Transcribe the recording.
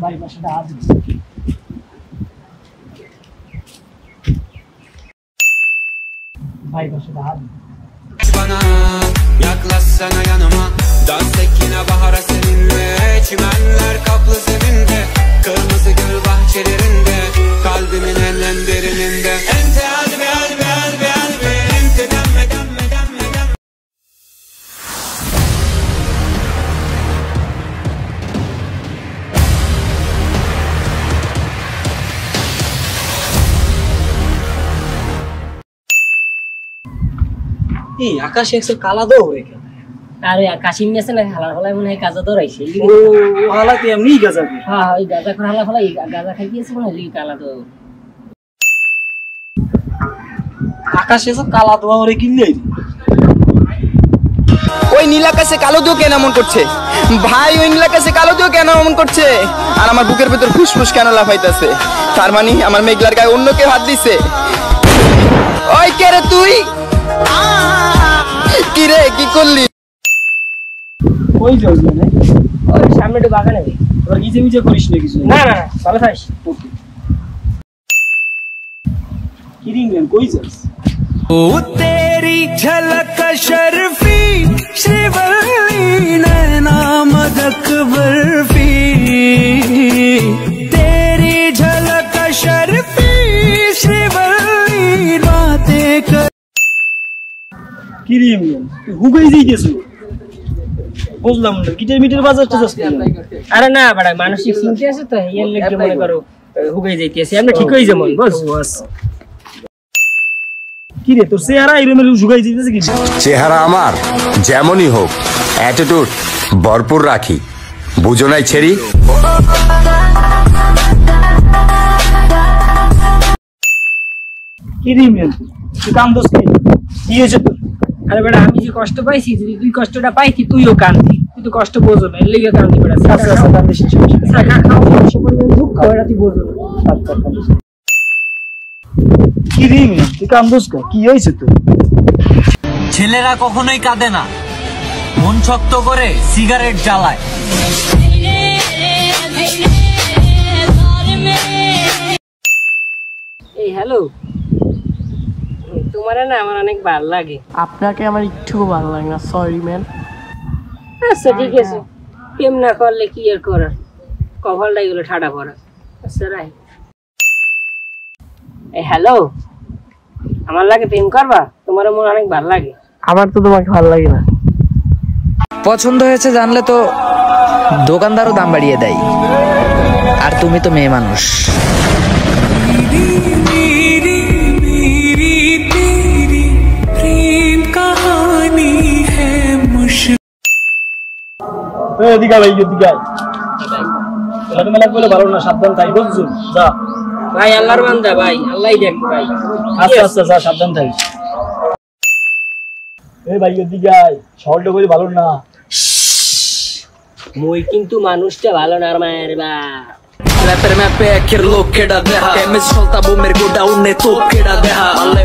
ভাই পাশে হাত ভাই পাশে হাত bana yaklaşsana yanıma dans et yine bahara seninle çimenler kaplı zeminde kırmızı gül bahçelerinde kalbimin en derininde ente albi albi albi albi ente demme demme demme demme আকাশ একটু কালা দৌড়ে কেন? আরে কাশিম গেছে না হালার ফলাই মনে হয় গাঁজা দৌড়াইছে। ও হালাতে এমনি গাঁজা খায়। হ্যাঁ ওই গাঁজা করে হালা ফলাই গাঁজা খাই দিয়েছে মনে হয় কালা তো। আকাশ এসে কালা দৌড়ে কিনলে ওই নীল আকাশে কালো দিও কেন এমন করছে ভাই? ওই নীল আকাশে কালো দিও কেন এমন করছে? আর আমার বুকের ভিতর ফুসফুস কেন লাফাইতেছে? তার মানে আমার মেঘলার গায়ে অন্য কেউ হাত দিছে। ওই কে রে তুই? কি রে কি করলি? ওই যাস না ওই সামনে একটু বাগানে রে। তোরা গিজে মিজে করিস না কিছু? না না ভালো থাকিস। কি রিংলেন কই যাস? ओ तेरी झलक शर्फी श्रीवल्ली नैना मदक बर्फी तेरी झलक शर्फी श्रीवल्ली बातें कर কি রিংলেন হুগাই যাই গেছো? বুঝলাম না গিটার মিটার বাজারটা যাস না? আরে না বড় মানসিক চিন্তা আছে তো এর লাগি মনে করো হুগাই যাইতেছে। আমরা ঠিক হই যেমন বস। কি রে তোর চেহারা এরমের হুগাই যাইতেছে কি? চেহারা আমার যেমনই হোক অ্যাটিটিউড ভরপুর রাখি, বুঝো নাই ছেড়ি? কি রিংলেন তুই কান্দোস কি? কি হয়েছে তোর? আরে বেটা আমি যে কষ্ট পাইছি যদি তুই কষ্টটা পাইতি তুইও কাঁদতি। তুই তো কষ্ট বোঝো না এর লাগি কাঁদতি বেটা। আচ্ছা আচ্ছা কান্দিস না, সমস্যা নেই। টাকা খাও সমস্যা পরিমাণ দুঃখ বেটা তুই বোঝো না। আচ্ছা কান্দিস না। কি রিংলেন তুই কান্দোস কা? কি হয়েছে তোর? ছেলেরা কখনোই কাঁদে না, মন শক্ত করে সিগারেট জ্বালায়। এই হ্যালো তোমার না আমার অনেক ভালো লাগে। আপনাকে আমার একটু ভালো লাগে না, সরি ম্যান। আচ্ছা ঠিক আছে, প্রেম না করলে কি আর করার, কপালটাই হলো ঠাডা পড়া। আচ্ছা রাই। এই হ্যালো আমার লাগে প্রেম করবা? তোমার মন অনেক ভালো লাগে। আমার তো তোমাকে ভালো লাগে না। পছন্দ হয়েছে জানলে তো দোকানদারও দাম বাড়িয়ে দেয়, আর তুমি তো মেয়ে মানুষ। এদিকে ভাই এদিকে আয়। মেলা বলে ভালো না, সাবধান থাই বুঝছো? যা ভাই আল্লাহর বান্দা ভাই, আল্লাহই দেখ ভাই। আচ্ছা আচ্ছা যা সাবধান থাই। এই ভাই এদিকে আয়, শহরটা করে ভালো না। মই কিন্তু মানুষটা ভালো না মায়ের বা। Rapper me peker lo queda deja, que me solta boomer go down ne to queda deja, alle